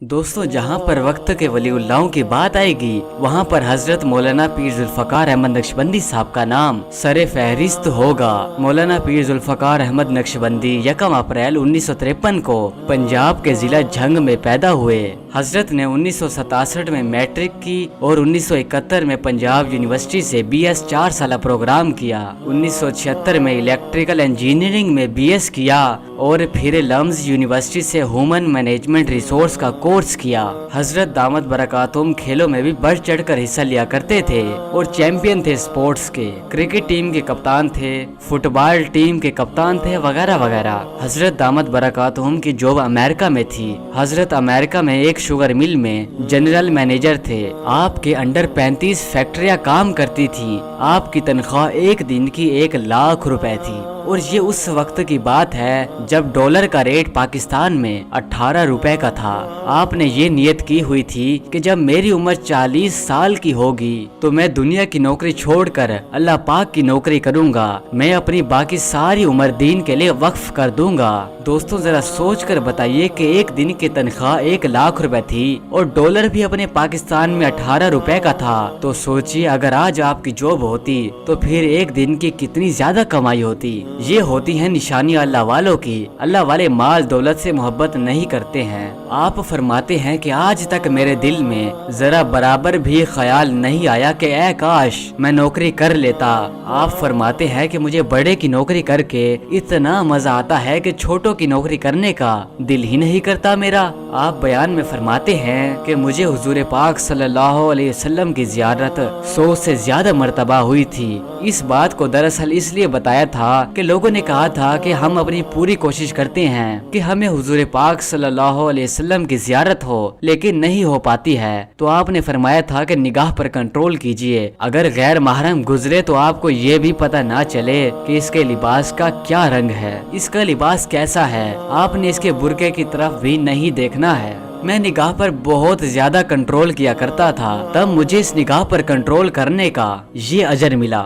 दोस्तों, जहाँ पर वक्त के वलीउल्लाहों की बात आएगी वहाँ पर हजरत मौलाना पीर जुल्फकार अहमद नक्शबंदी साहब का नाम सरे फहरिस्त होगा। मौलाना पीर जुल्फकार अहमद नक्शबंदी 1 अप्रैल 1953 को पंजाब के जिला झंग में पैदा हुए। हजरत ने 1967 में मैट्रिक की और 1971 में पंजाब यूनिवर्सिटी से BS 4 साल प्रोग्राम किया। 1976 में इलेक्ट्रिकल इंजीनियरिंग में BS किया और फिर लम्स यूनिवर्सिटी से ह्यूमन मैनेजमेंट रिसोर्स का कोर्स किया। हजरत दामत बरकातुम खेलों में भी बढ़ चढ़कर हिस्सा लिया करते थे और चैंपियन थे स्पोर्ट्स के। क्रिकेट टीम के कप्तान थे, फुटबॉल टीम के कप्तान थे, वगैरह वगैरह। हजरत दामत बरकातुम की जॉब अमेरिका में थी। हजरत अमेरिका में एक शुगर मिल में जनरल मैनेजर थे। आपके अंडर 35 फैक्ट्रियां काम करती थी। आपकी तनख्वाह एक दिन की 1 लाख रुपए थी और ये उस वक्त की बात है जब डॉलर का रेट पाकिस्तान में 18 रुपए का था। आपने ये नियत की हुई थी कि जब मेरी उम्र 40 साल की होगी तो मैं दुनिया की नौकरी छोड़कर अल्लाह पाक की नौकरी करूंगा। मैं अपनी बाकी सारी उम्र दीन के लिए वक्फ कर दूंगा। दोस्तों, जरा सोच कर बताइए कि एक दिन की तनख्वाह 1 लाख रुपए थी और डॉलर भी अपने पाकिस्तान में 18 रुपए का था। तो सोचिए अगर आज आपकी जॉब होती तो फिर एक दिन की कितनी ज्यादा कमाई होती। ये होती है निशानी अल्लाह वालों की। अल्लाह वाले माल दौलत से मोहब्बत नहीं करते हैं। आप फरमाते हैं कि आज तक मेरे दिल में जरा बराबर भी ख्याल नहीं आया कि ऐ काश मैं नौकरी कर लेता। आप फरमाते हैं कि मुझे बड़े की नौकरी करके इतना मजा आता है कि छोटों की नौकरी करने का दिल ही नहीं करता मेरा। आप बयान में फरमाते हैं कि मुझे हुजूर पाक सल्लल्लाहु अलैहि वसल्लम की ज़ियारत 100 से ज्यादा मर्तबा हुई थी। इस बात को दरअसल इसलिए बताया था कि लोगों ने कहा था कि हम अपनी पूरी कोशिश करते हैं कि हमें हुजूर पाक सल्लल्लाहु अलैहि वसल्लम की ज़ियारत हो, लेकिन नहीं हो पाती है। तो आपने फरमाया था कि निगाह पर कंट्रोल कीजिए। अगर गैर महरम गुजरे तो आपको ये भी पता ना चले कि इसके लिबास का क्या रंग है, इसका लिबास कैसा है। आपने इसके बुरके की तरफ भी नहीं देखना है। मैं निगाह पर बहुत ज्यादा कंट्रोल किया करता था, तब मुझे इस निगाह पर कंट्रोल करने का ये अजर मिला।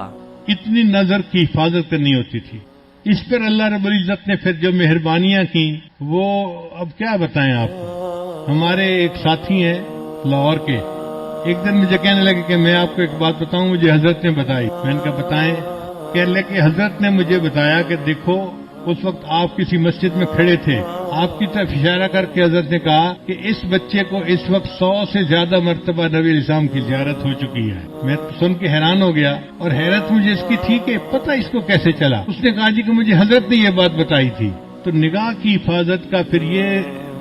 इतनी नजर की हिफाजत करनी होती थी। इस पर अल्लाह रब्बुल इज्जत ने फिर जो मेहरबानियां की वो अब क्या बताएं आपको। हमारे एक साथी हैं लाहौर के, एक दिन मुझे कहने लगे कि मैं आपको एक बात बताऊं, मुझे हजरत ने बताई। मैंने कहा बताएं। कहने लगे हजरत ने मुझे बताया कि देखो उस वक्त आप किसी मस्जिद में खड़े थे, आपकी तरफ इशारा करके हजरत ने कहा कि इस बच्चे को इस वक्त 100 से ज्यादा मर्तबा नबी इस्लाम की ज़ियारत हो चुकी है। मैं सुन के हैरान हो गया और हैरत मुझे इसकी थी कि पता इसको कैसे चला। उसने कहा जी कि मुझे हजरत ने ये बात बताई थी। तो निगाह की हिफाजत का फिर ये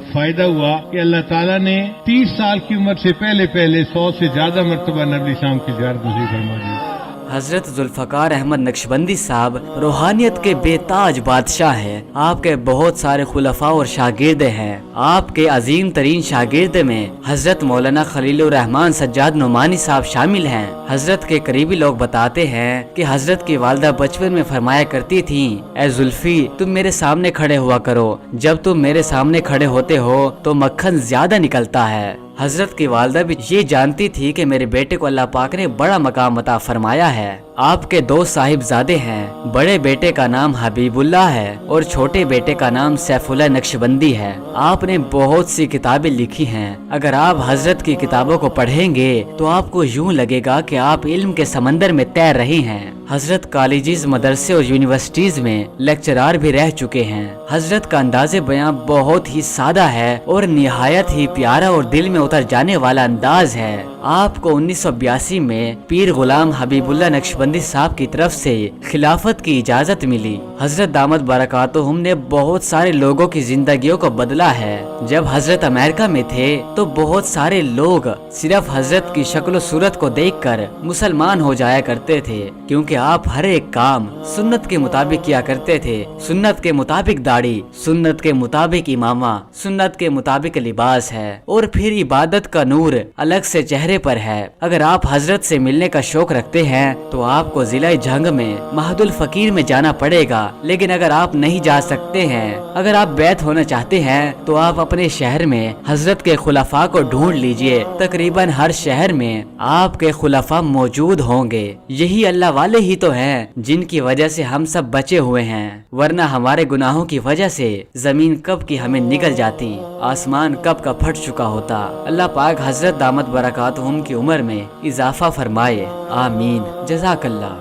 फायदा हुआ कि अल्लाह ताला ने 30 साल की उम्र से पहले 100 से ज्यादा मर्तबा नबी इस्लाम की ज़ियारत नसीब फरमा दी। हजरत जुल्फकार अहमद नक्शबंदी साहब रूहानियत के बेताज बादशाह हैं। आपके बहुत सारे खुलफा और शागिर्द हैं। आपके अजीम तरीन शागिर्द में हजरत मौलाना खलीलुर रहमान सज्जाद नुमानी साहब शामिल हैं। हजरत के करीबी लोग बताते हैं कि हजरत की वालदा बचपन में फरमाया करती थी, ए जुल्फी तुम मेरे सामने खड़े हुआ करो, जब तुम मेरे सामने खड़े होते हो तो मक्खन ज्यादा निकलता है। हजरत की वालदा भी ये जानती थी कि मेरे बेटे को अल्लाह पाक ने बड़ा मकाम अता फरमाया है। आपके 2 साहिबजादे हैं। बड़े बेटे का नाम हबीबुल्लाह है और छोटे बेटे का नाम सैफुल्लाह नक्शबंदी है। आपने बहुत सी किताबें लिखी हैं। अगर आप हजरत की किताबों को पढ़ेंगे तो आपको यूं लगेगा कि आप इल्म के समंदर में तैर रहे हैं। हजरत कॉलेजेस, मदरसे और यूनिवर्सिटीज में लेक्चरार भी रह चुके हैं। हजरत का अंदाज़े बयां बहुत ही सादा है और निहायत ही प्यारा और दिल में उतर जाने वाला अंदाज है। आपको 1982 में पीर गुलाम हबीबुल्लाह नक्शबंदी साहब की तरफ से खिलाफत की इजाजत मिली। हजरत दामत बरकातुहुम ने बहुत सारे लोगों की जिंदगियों को बदला है। जब हजरत अमेरिका में थे तो बहुत सारे लोग सिर्फ हजरत की शक्ल सूरत को देखकर मुसलमान हो जाया करते थे, क्योंकि आप हर एक काम सुन्नत के मुताबिक किया करते थे। सुन्नत के मुताबिक दाढ़ी, सुन्नत के मुताबिक इमामा, सुन्नत के मुताबिक लिबास है और फिर इबादत का नूर अलग से चेहरे रस्ते पर है। अगर आप हजरत से मिलने का शौक रखते हैं तो आपको जिला जंग में महदुल फकीर में जाना पड़ेगा, लेकिन अगर आप नहीं जा सकते हैं, अगर आप बैत होना चाहते हैं तो आप अपने शहर में हजरत के खुलाफा को ढूंढ लीजिए। तकरीबन हर शहर में आपके खुलाफा मौजूद होंगे। यही अल्लाह वाले ही तो हैं जिनकी वजह से हम सब बचे हुए हैं, वरना हमारे गुनाहों की वजह से जमीन कब की हमें निगल जाती, आसमान कब का फट चुका होता। अल्लाह पाक हजरत दामत बरकातुहुम की उम्र में इजाफा फरमाए। आमीन। जज़ाकल्लाह।